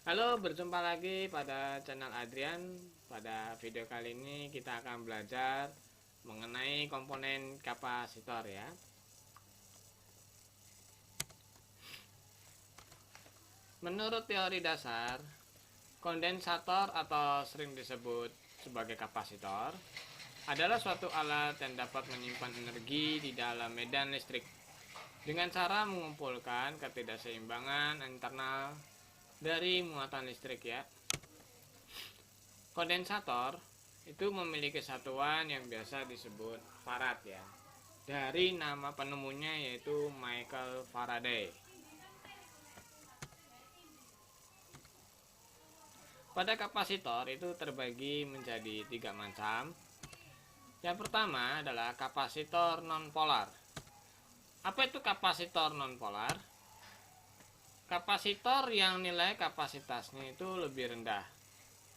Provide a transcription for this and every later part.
Halo, berjumpa lagi pada channel Adrian. Pada video kali ini kita akan belajar mengenai komponen kapasitor ya. Menurut teori dasar, kondensator atau sering disebut sebagai kapasitor adalah suatu alat yang dapat menyimpan energi di dalam medan listrik dengan cara mengumpulkan ketidakseimbangan internal dari muatan listrik ya. Kondensator itu memiliki satuan yang biasa disebut farad ya. Dari nama penemunya yaitu Michael Faraday. Pada kapasitor itu terbagi menjadi 3 macam. Yang pertama adalah kapasitor nonpolar. Apa itu kapasitor nonpolar? Kapasitor yang nilai kapasitasnya itu lebih rendah,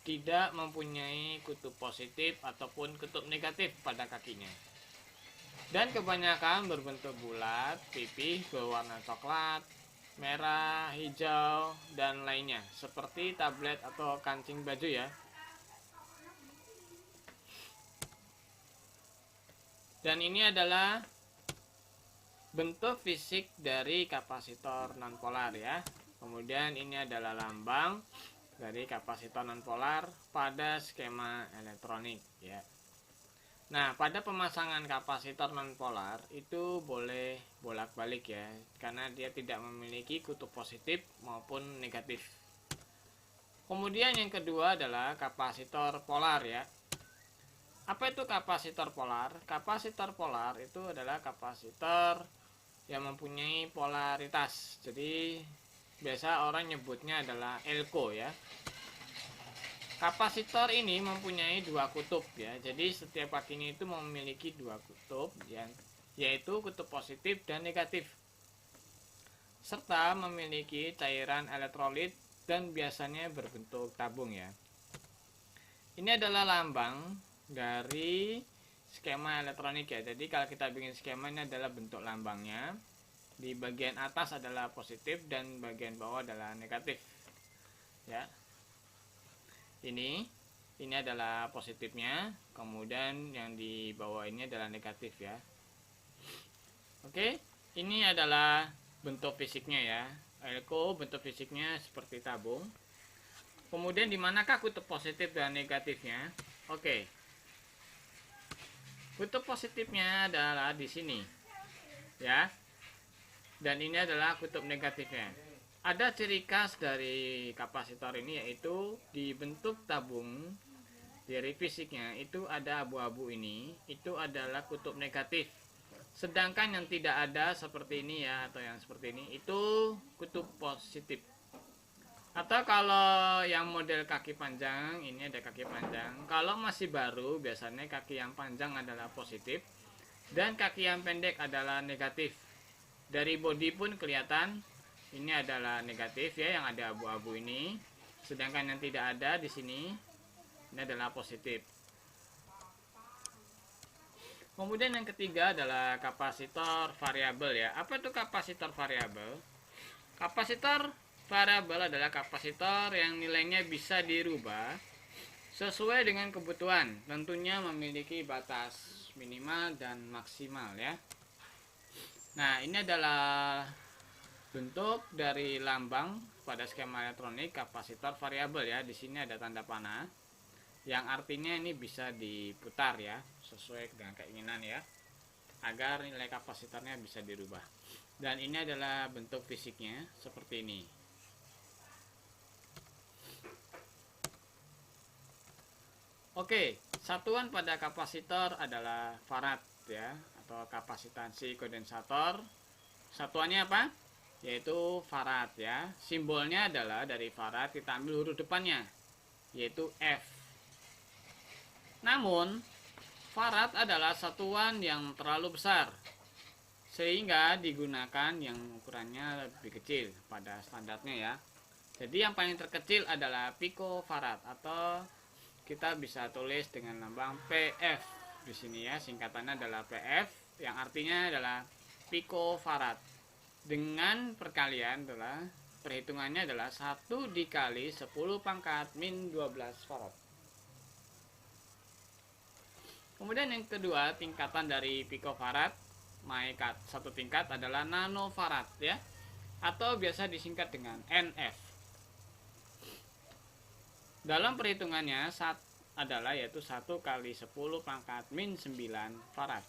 tidak mempunyai kutub positif ataupun kutub negatif pada kakinya, dan kebanyakan berbentuk bulat, pipih, berwarna coklat, merah, hijau, dan lainnya, seperti tablet atau kancing baju ya. Dan ini adalah bentuk fisik dari kapasitor nonpolar ya. Kemudian ini adalah lambang dari kapasitor nonpolar pada skema elektronik ya. Nah, pada pemasangan kapasitor nonpolar itu boleh bolak-balik ya, karena dia tidak memiliki kutub positif maupun negatif. Kemudian yang kedua adalah kapasitor polar ya. Apa itu kapasitor polar? Kapasitor polar itu adalah kapasitor yang mempunyai polaritas. Jadi biasa orang nyebutnya adalah elko ya. Kapasitor ini mempunyai dua kutub ya. Jadi setiap kakinya itu memiliki dua kutub ya, yaitu kutub positif dan negatif. Serta memiliki cairan elektrolit dan biasanya berbentuk tabung ya. Ini adalah lambang dari skema elektronik ya. Jadi kalau kita bikin skema, ini adalah bentuk lambangnya. Di bagian atas adalah positif dan bagian bawah adalah negatif ya. Ini adalah positifnya, kemudian yang di bawah ini adalah negatif ya. Oke, ini adalah bentuk fisiknya ya. Elko bentuk fisiknya seperti tabung. Kemudian di manakah kutub positif dan negatifnya? Oke. Kutub positifnya adalah di sini. Ya. Dan ini adalah kutub negatifnya. Ada ciri khas dari kapasitor ini, yaitu di bentuk tabung dari fisiknya itu ada abu-abu ini, itu adalah kutub negatif. Sedangkan yang tidak ada seperti ini ya, atau yang seperti ini, itu kutub positif. Atau kalau yang model kaki panjang, ini ada kaki panjang. Kalau masih baru, biasanya kaki yang panjang adalah positif dan kaki yang pendek adalah negatif. Dari bodi pun kelihatan ini adalah negatif ya, yang ada abu-abu ini. Sedangkan yang tidak ada di sini, ini adalah positif. Kemudian yang ketiga adalah kapasitor variabel ya. Apa itu kapasitor variabel? Kapasitor variabel adalah kapasitor yang nilainya bisa dirubah sesuai dengan kebutuhan. Tentunya memiliki batas minimal dan maksimal ya. Nah, ini adalah bentuk dari lambang pada skema elektronik kapasitor variabel ya. Di sini ada tanda panah yang artinya ini bisa diputar ya, sesuai dengan keinginan ya, agar nilai kapasitornya bisa dirubah. Dan ini adalah bentuk fisiknya seperti ini. Oke, satuan pada kapasitor adalah farad ya, atau kapasitansi kondensator. Satuannya apa? Yaitu farad ya. Simbolnya adalah dari farad kita ambil huruf depannya, yaitu F. Namun farad adalah satuan yang terlalu besar sehingga digunakan yang ukurannya lebih kecil pada standarnya ya. Jadi yang paling terkecil adalah picofarad, atau kita bisa tulis dengan lambang PF di sini ya. Singkatannya adalah PF yang artinya adalah picofarad. Dengan perkalian adalah perhitungannya adalah 1 dikali 10 pangkat min 12 farad. Kemudian yang kedua, tingkatan dari picofarad naik satu tingkat adalah nanofarad ya, atau biasa disingkat dengan NF. Dalam perhitungannya adalah yaitu 1 kali 10 pangkat min 9 farad.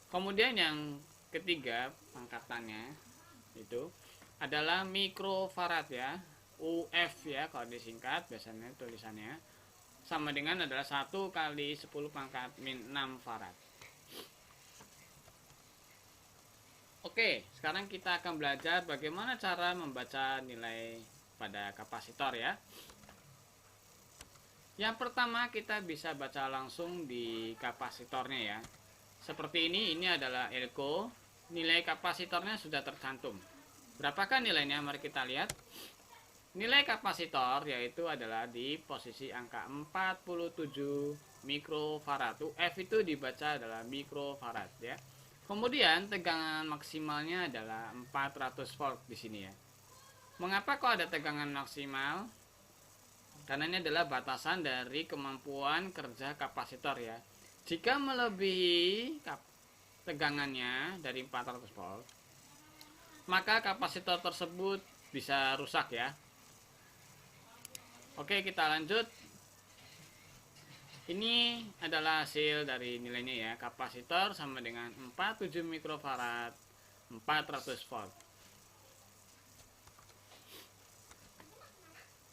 Kemudian yang ketiga pangkatannya itu adalah mikrofarad ya, UF ya kalau disingkat biasanya tulisannya, sama dengan adalah 1 kali 10 pangkat min 6 farad. Oke, sekarang kita akan belajar bagaimana cara membaca nilai pada kapasitor ya. Yang pertama kita bisa baca langsung di kapasitornya ya. Seperti ini adalah elko, nilai kapasitornya sudah tercantum. Berapakah nilainya? Mari kita lihat. Nilai kapasitor yaitu adalah di posisi angka 47 mikrofarad. F itu dibaca adalah mikrofarad ya. Kemudian tegangan maksimalnya adalah 400 volt di sini ya. Mengapa kok ada tegangan maksimal? Karena ini adalah batasan dari kemampuan kerja kapasitor ya. Jika melebihi tegangannya dari 400 volt, maka kapasitor tersebut bisa rusak ya. Oke, kita lanjut. Ini adalah hasil dari nilainya ya. Kapasitor sama dengan 47 mikrofarad, 400 volt.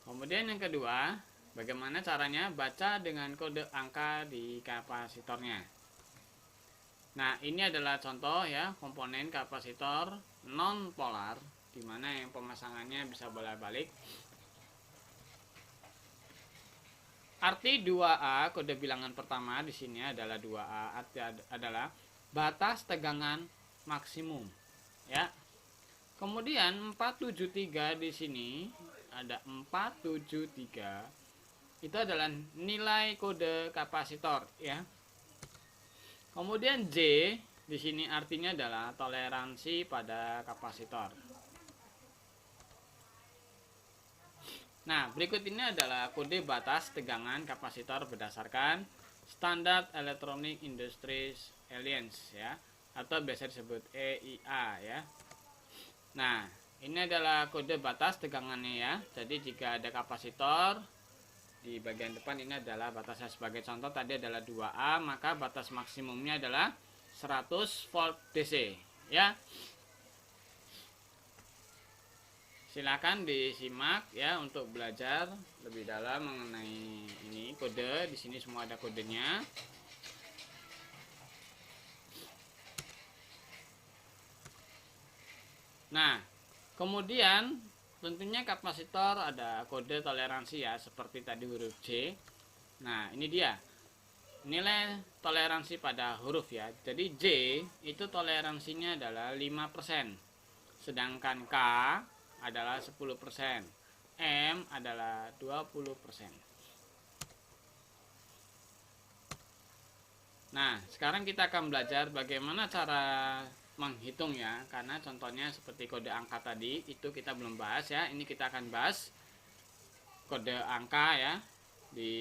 Kemudian yang kedua, bagaimana caranya baca dengan kode angka di kapasitornya. Nah, ini adalah contoh ya komponen kapasitor non polar, di mana yang pemasangannya bisa bolak-balik. Arti 2A, kode bilangan pertama di sini adalah 2A, arti adalah batas tegangan maksimum ya. Kemudian 473 di sini ada 473, itu adalah nilai kode kapasitor ya. Kemudian J di sini artinya adalah toleransi pada kapasitor. Nah, berikut ini adalah kode batas tegangan kapasitor berdasarkan Standard Electronic Industries Alliance ya, atau biasa disebut EIA ya. Nah, ini adalah kode batas tegangannya ya. Jadi jika ada kapasitor di bagian depan, ini adalah batasnya. Sebagai contoh tadi adalah 2A, maka batas maksimumnya adalah 100 volt DC ya. Silakan disimak ya untuk belajar lebih dalam mengenai ini kode. Di sini semua ada kodenya. Nah, kemudian tentunya kapasitor ada kode toleransi ya, seperti tadi huruf J. Nah, ini dia nilai toleransi pada huruf ya. Jadi J itu toleransinya adalah 5%, sedangkan K adalah 10%, M adalah 20%. Nah, sekarang kita akan belajar bagaimana cara menghitung ya, karena contohnya seperti kode angka tadi itu kita belum bahas ya. Ini kita akan bahas kode angka ya di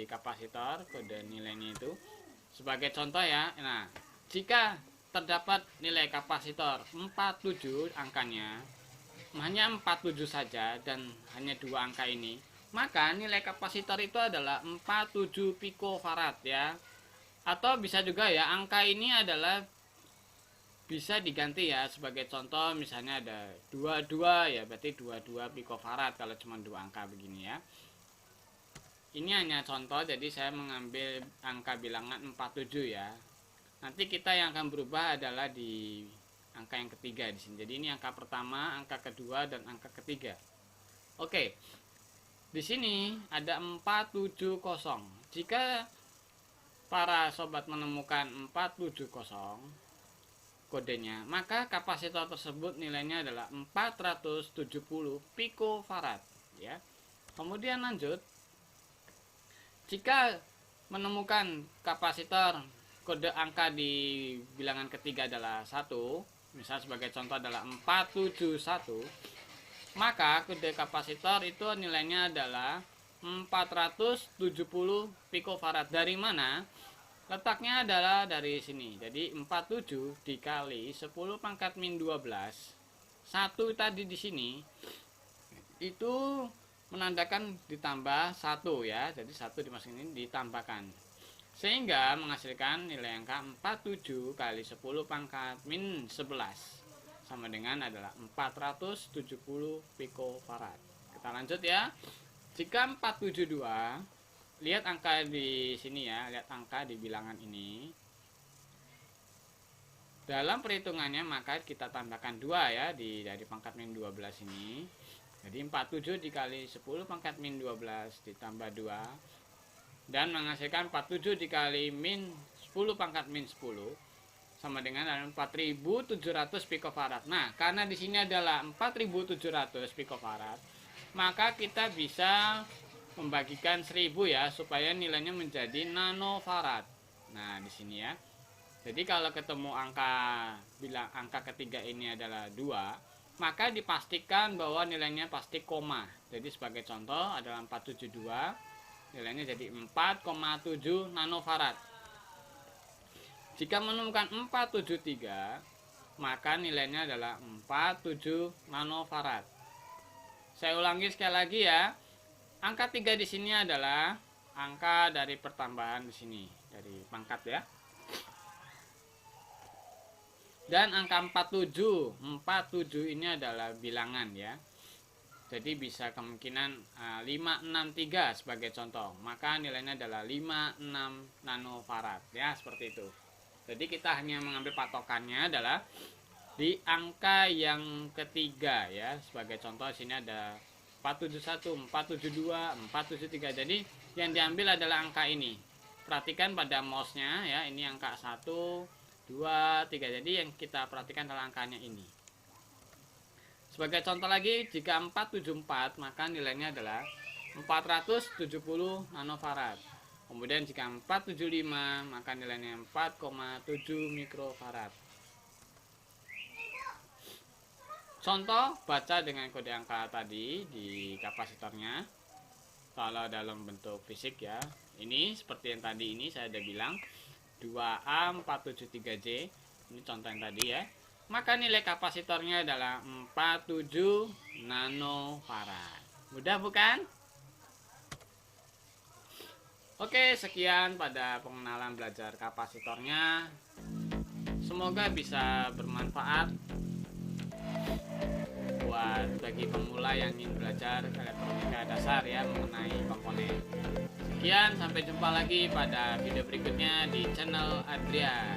kapasitor, kode nilainya itu sebagai contoh ya. Nah, jika terdapat nilai kapasitor 47 angkanya, hanya 47 saja dan hanya 2 angka ini, maka nilai kapasitor itu adalah 47 picofarad ya. Atau bisa juga ya, angka ini adalah bisa diganti ya, sebagai contoh misalnya ada 22 ya, berarti 22 picofarad kalau cuma 2 angka begini ya. Ini hanya contoh, jadi saya mengambil angka bilangan 47 ya. Nanti kita yang akan berubah adalah di angka yang ketiga di sini. Jadi ini angka pertama, angka kedua, dan angka ketiga. Oke. Di sini ada 470. Jika para sobat menemukan 470 kodenya, maka kapasitor tersebut nilainya adalah 470 picofarad ya. Kemudian lanjut, jika menemukan kapasitor kode angka di bilangan ketiga adalah 1, misal sebagai contoh adalah 471, maka kode kapasitor itu nilainya adalah 470 picofarad. Dari mana? Letaknya adalah dari sini. Jadi 47 dikali 10 pangkat min 12. 1 tadi di sini itu menandakan ditambah 1 ya. Jadi 1 dimasukin ini ditambahkan. Sehingga menghasilkan nilai angka 47 kali 10 pangkat min 11 sama dengan adalah 470 picofarad. Kita lanjut ya. Jika 472, lihat angka di sini ya, lihat angka di bilangan ini. Dalam perhitungannya maka kita tambahkan 2 ya dari pangkat min 12 ini. Jadi 47 dikali 10 pangkat min 12 ditambah 2 dan menghasilkan 47 dikali min 10 pangkat min 10 sama dengan 4700 picofarad. Nah, karena di sini adalah 4700 picofarad, maka kita bisa membagikan 1000 ya supaya nilainya menjadi nanofarad. Nah, di sini ya. Jadi kalau ketemu angka ketiga ini adalah 2, maka dipastikan bahwa nilainya pasti koma. Jadi sebagai contoh adalah 472, nilainya jadi 4,7 nanofarad. Jika menemukan 473, maka nilainya adalah 47 nanofarad. Saya ulangi sekali lagi ya. Angka 3 di sini adalah angka dari pertambahan di sini, dari pangkat ya. Dan angka 47 ini adalah bilangan ya. Jadi bisa kemungkinan 563 sebagai contoh. Maka nilainya adalah 56 nanofarad ya, seperti itu. Jadi kita hanya mengambil patokannya adalah di angka yang ketiga ya. Sebagai contoh sini ada 471, 472, 473. Jadi yang diambil adalah angka ini. Perhatikan pada mouse-nya ya, ini angka 1, 2, 3. Jadi yang kita perhatikan adalah angkanya ini. Sebagai contoh lagi, jika 474 maka nilainya adalah 470 nanofarad. Kemudian jika 475 maka nilainya 4,7 mikrofarad. Contoh baca dengan kode angka tadi di kapasitornya. Kalau dalam bentuk fisik ya, ini seperti yang tadi ini saya sudah bilang 2A473J. Ini contoh yang tadi ya. Maka nilai kapasitornya adalah 47 nanofarad. Mudah bukan? Oke, sekian pada pengenalan belajar kapasitornya. Semoga bisa bermanfaat buat bagi pemula yang ingin belajar elektronika dasar ya mengenai komponen. Sekian, sampai jumpa lagi pada video berikutnya di channel Adria.